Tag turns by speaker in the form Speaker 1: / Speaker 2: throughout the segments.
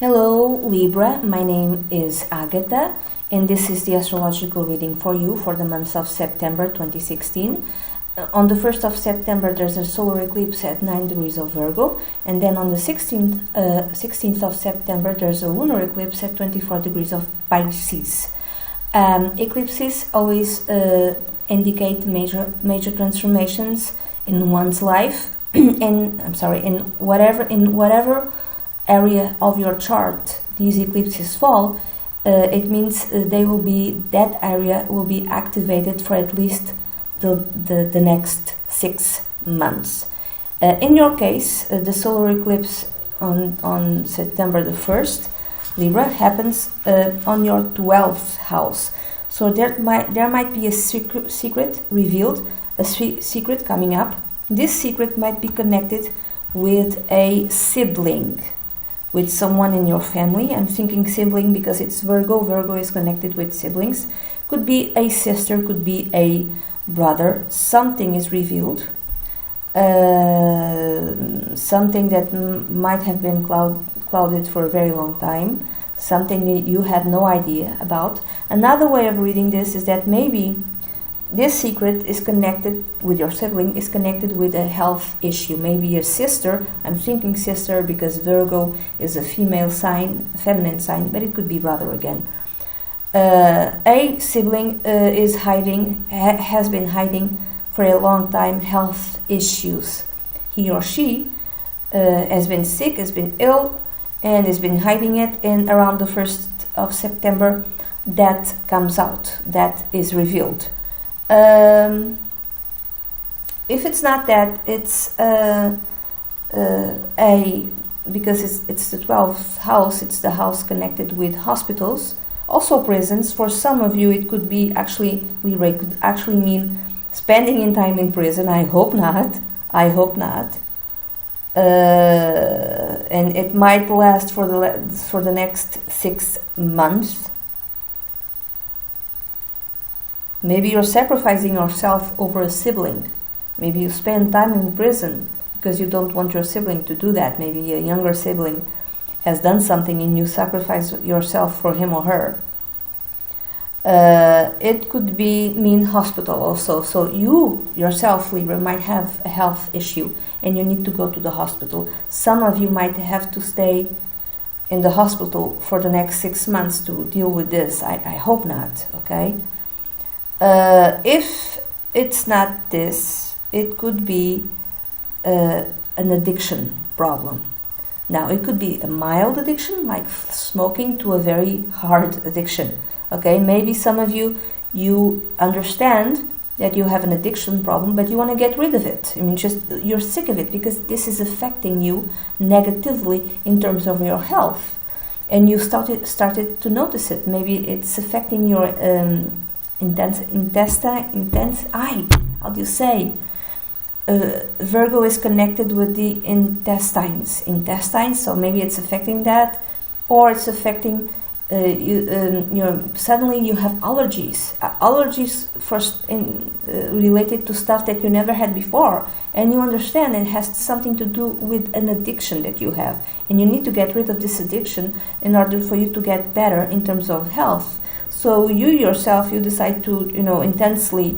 Speaker 1: Hello Libra, my name is Agatha and this is the astrological reading for you for the month of September 2016. On the 1st of September there's a solar eclipse at 9 degrees of Virgo, and then on the 16th of September there's a lunar eclipse at 24 degrees of Pisces. Eclipses always indicate major transformations in one's life in whatever area of your chart these eclipses fall. It means that area will be activated for at least the next 6 months. In your case, the solar eclipse on September the 1st, Libra, happens on your 12th house. So there might be a secret revealed, a secret coming up. This secret might be connected with a sibling, with someone in your family. I'm thinking sibling because it's Virgo. Virgo is connected with siblings. Could be a sister, could be a brother. Something is revealed. Something that might have been clouded for a very long time. Something that you had no idea about. Another way of reading this is that maybe this secret is connected with your sibling, is connected with a health issue. Maybe a sister, I'm thinking sister because Virgo is a female sign, feminine sign, but it could be brother again. A sibling has been hiding for a long time health issues. He or she has been sick, has been ill, and has been hiding it, and around the 1st of September that comes out, that is revealed. If it's not that, it's because it's the 12th house, it's the house connected with hospitals, also prisons. For some of you, it could be it could actually mean spending in time in prison. I hope not. And it might last for the next 6 months. Maybe you're sacrificing yourself over a sibling. Maybe you spend time in prison because you don't want your sibling to do that. Maybe a younger sibling has done something and you sacrifice yourself for him or her. It could mean hospital also. So you yourself, Libra, might have a health issue and you need to go to the hospital. Some of you might have to stay in the hospital for the next 6 months to deal with this. I hope not, okay? If it's not this, it could be an addiction problem. Now, it could be a mild addiction, like smoking, to a very hard addiction. Okay, maybe some of you understand that you have an addiction problem, but you want to get rid of it. I mean, you're sick of it because this is affecting you negatively in terms of your health, and you started to notice it. Maybe it's affecting your how do you say? Virgo is connected with the intestines, so maybe it's affecting that, or it's affecting suddenly you have allergies related to stuff that you never had before, and you understand it has something to do with an addiction that you have, and you need to get rid of this addiction in order for you to get better in terms of health. So you yourself, you decide to, intensely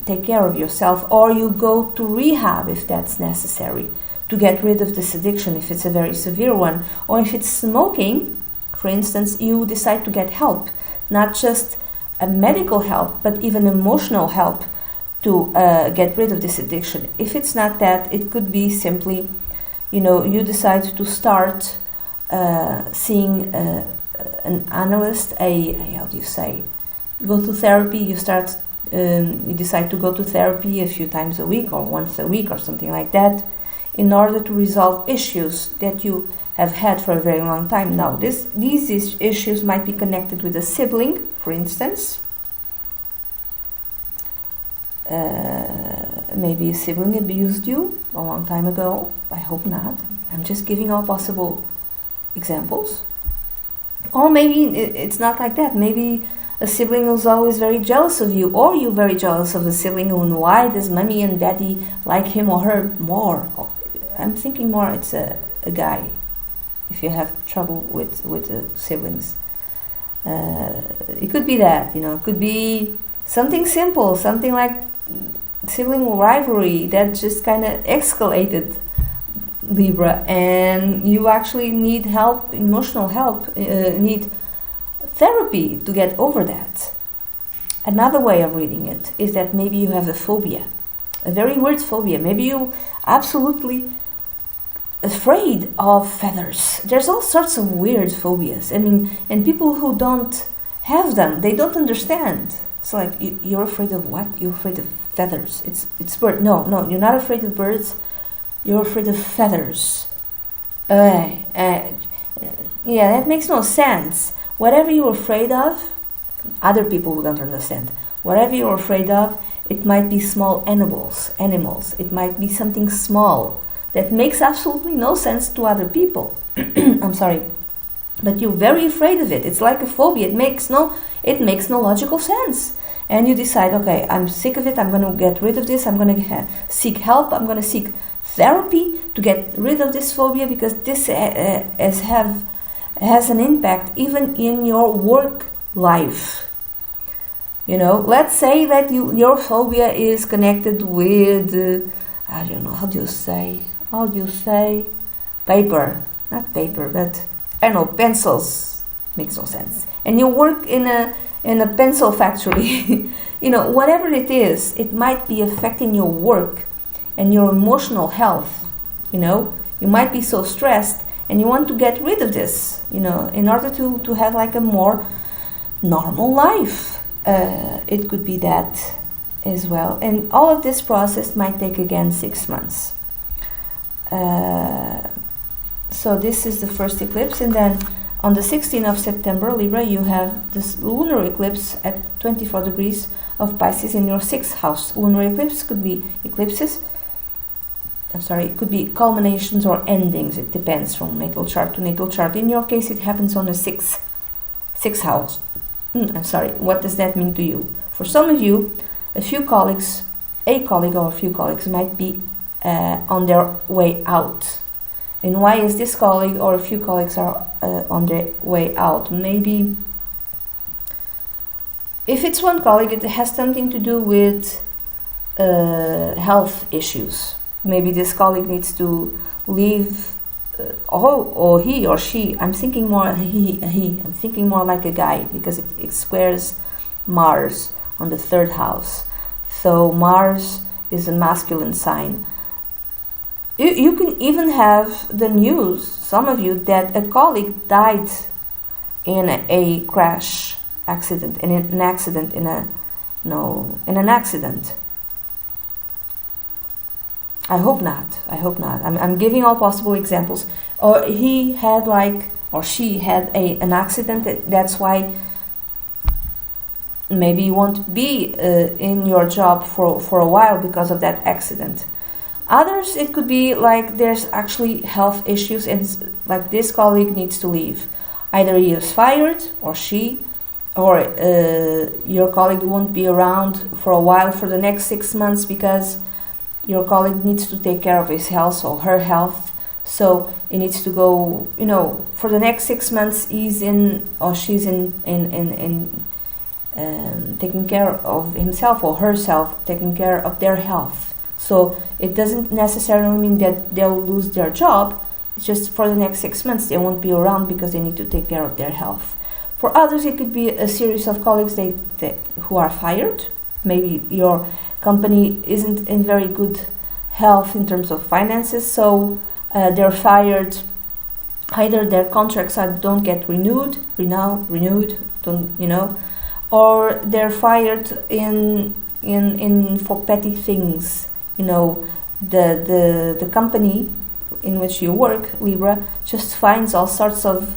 Speaker 1: take care of yourself, or you go to rehab if that's necessary to get rid of this addiction, if it's a very severe one. Or if it's smoking, for instance, you decide to get help, not just a medical help, but even emotional help to get rid of this addiction. If it's not that, it could be simply, you decide to start seeing an analyst, how do you say? You go to therapy, you decide to go to therapy a few times a week or once a week or something like that, in order to resolve issues that you have had for a very long time. Now, these issues might be connected with a sibling, for instance. Maybe a sibling abused you a long time ago. I hope not. I'm just giving all possible examples. Or maybe it's not like that. Maybe a sibling who's always very jealous of you, or you're very jealous of a sibling, and why does mommy and daddy like him or her more? I'm thinking more it's a guy. if you have trouble with siblings. It could be that, it could be something simple, something like sibling rivalry that just kind of escalated, Libra, and you actually need help, emotional help, need therapy to get over that. Another way of reading it is that maybe you have a phobia, a very weird phobia. Maybe you absolutely afraid of feathers. There's all sorts of weird phobias. I mean, and people who don't have them, they don't understand. It's like, you're afraid of what? You're afraid of feathers. It's bird. No, you're not afraid of birds. You're afraid of feathers. Yeah, that makes no sense. Whatever you're afraid of, other people will not understand. Whatever you're afraid of, it might be small animals. It might be something small that makes absolutely no sense to other people. I'm sorry. But you're very afraid of it. It's like a phobia. It makes no logical sense. And you decide, okay, I'm sick of it. I'm going to get rid of this. I'm going to seek help. I'm going to seek therapy to get rid of this phobia, because this has an impact even in your work life. Let's say that your phobia is connected with I don't know, how do you say paper, not paper, but I don't know, pencils. Makes no sense. And you work in a pencil factory. Whatever it is, it might be affecting your work and your emotional health. You might be so stressed and you want to get rid of this, in order to have like a more normal life. It could be that as well. And all of this process might take again 6 months. So this is the first eclipse, and then on the 16th of September, Libra, you have this lunar eclipse at 24 degrees of Pisces in your 6th house. Lunar eclipse could be eclipses. It could be culminations or endings. It depends from natal chart to natal chart. In your case, it happens on the 6th house. What does that mean to you? For some of you, a colleague or a few colleagues might be on their way out. And why is this colleague or a few colleagues are on their way out? Maybe if it's one colleague, it has something to do with health issues. Maybe this colleague needs to leave, or he or she. I'm thinking more he. I'm thinking more like a guy, because it squares Mars on the 3rd house. So Mars is a masculine sign. You can even have the news, some of you, that a colleague died in a crash accident, in an accident. I hope not. I'm giving all possible examples. Or he had or she had an accident. That's why maybe you won't be in your job for a while because of that accident. Others, it could be like there's actually health issues, and like this colleague needs to leave. Either he is fired, or she, or your colleague won't be around for a while, for the next 6 months, because your colleague needs to take care of his health or her health. So he needs to go, for the next 6 months he's in, or she's in taking care of himself or herself, taking care of their health. So it doesn't necessarily mean that they'll lose their job. It's just for the next 6 months they won't be around because they need to take care of their health. For others, it could be a series of colleagues who are fired. Maybe your company isn't in very good health in terms of finances, so they're fired. Either their contracts don't get renewed, or they're fired for petty things. The company in which you work, Libra, just finds all sorts of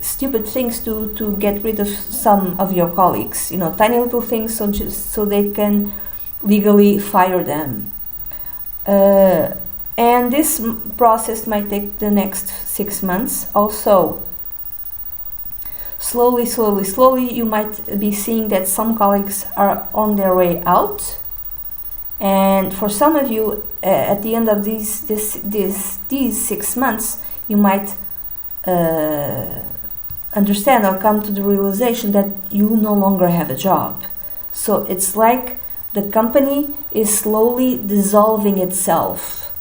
Speaker 1: stupid things to get rid of some of your colleagues. Tiny little things, so they can legally fire them. And this process might take the next 6 months. Also, slowly, you might be seeing that some colleagues are on their way out, And for some of you, at the end of these 6 months, you might understand or come to the realization that you no longer have a job. So it's like the company is slowly dissolving itself.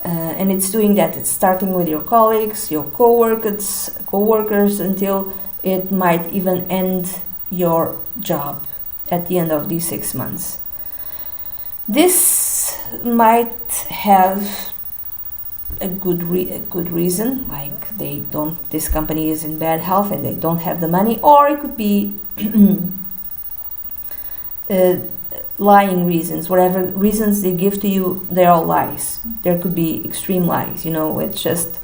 Speaker 1: And it's doing that. It's starting with your colleagues, your co-workers, until it might even end your job at the end of these 6 months. This might have a good reason, like this company is in bad health and they don't have the money, or it could be lying reasons. Whatever reasons they give to you, they're all lies. There could be extreme lies, it's just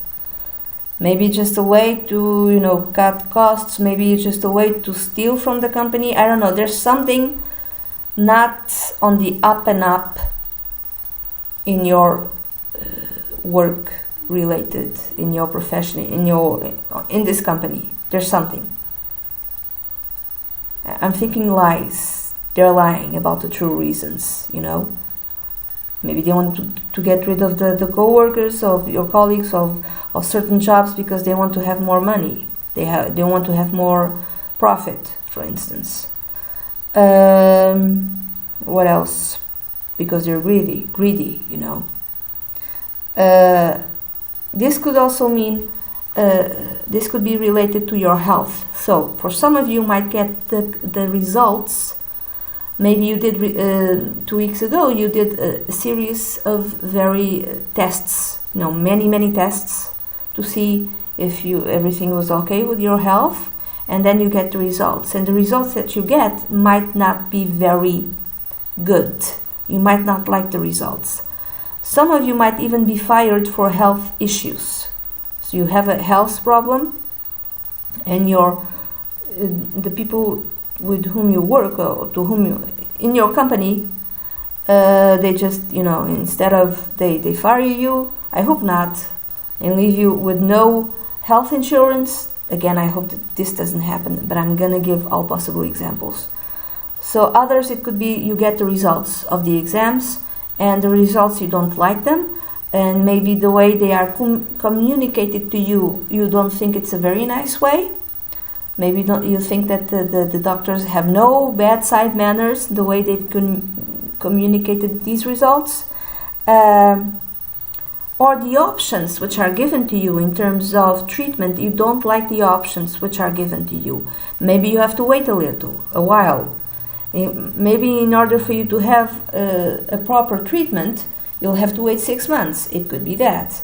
Speaker 1: maybe just a way to cut costs, maybe it's just a way to steal from the company. I don't know, there's something not on the up and up in your work related, in your profession, in this company. There's something. I'm thinking lies. They're lying about the true reasons, Maybe they want to get rid of the co-workers, of your colleagues, of certain jobs, because they want to have more money. They want to have more profit, for instance. What else? Because they're greedy, This could also mean, this could be related to your health. So for some of you might get the results. Maybe you did 2 weeks ago, you did a series of very tests, many tests to see if everything was okay with your health, and then you get the results. And the results that you get might not be very good. You might not like the results. Some of you might even be fired for health issues. So you have a health problem, and the people with whom you work, or to whom you in your company, they just instead of they fire you, I hope not, and leave you with no health insurance. Again, I hope that this doesn't happen, but I'm gonna give all possible examples. So others, it could be you get the results of the exams, and the results, you don't like them, and maybe the way they are communicated to you, you don't think it's a very nice way. Maybe you think that the doctors have no bad side manners, the way they've communicated these results. Or the options which are given to you in terms of treatment, you don't like the options which are given to you. Maybe you have to wait a while. Maybe in order for you to have a proper treatment, you'll have to wait 6 months. It could be that.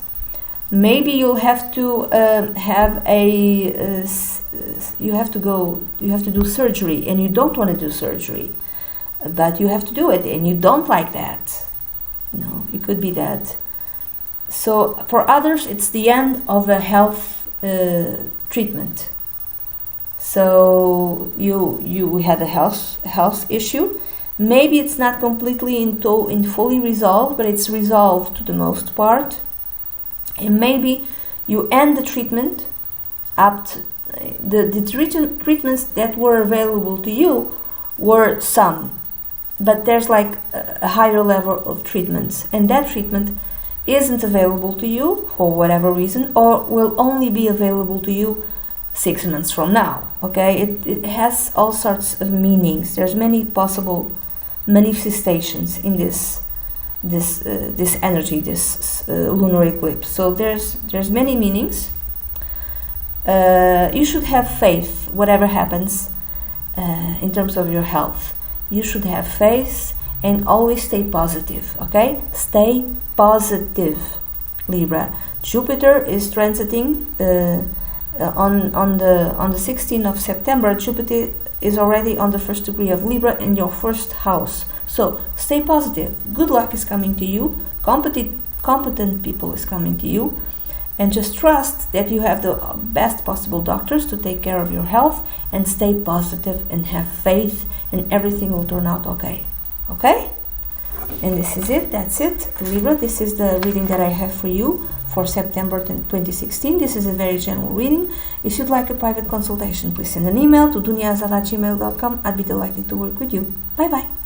Speaker 1: Maybe you'll have to you have to do surgery, and you don't want to do surgery, but you have to do it, and you don't like that. It could be that. So for others, it's the end of a health treatment. So you had a health issue. Maybe it's not completely in fully resolved, but it's resolved to the most part. And maybe you end the treatment up to the treatments that were available to you were some, but there's like a higher level of treatments, and that treatment isn't available to you for whatever reason, or will only be available to you 6 months from now. Okay, it has all sorts of meanings. There's many possible manifestations in this energy, this lunar eclipse. So there's many meanings. You should have faith, whatever happens in terms of your health. You should have faith and always stay positive, okay? Stay positive, Libra. Jupiter is transiting on the 16th of September. Jupiter is already on the 1st degree of Libra in your first house. So stay positive. Good luck is coming to you. Competent people is coming to you. And just trust that you have the best possible doctors to take care of your health, and stay positive and have faith, and everything will turn out okay. Okay? And this is it. That's it, Libra. This is the reading that I have for you for September 2016. This is a very general reading. If you'd like a private consultation, please send an email to duniazad@gmail.com. I'd be delighted to work with you. Bye-bye.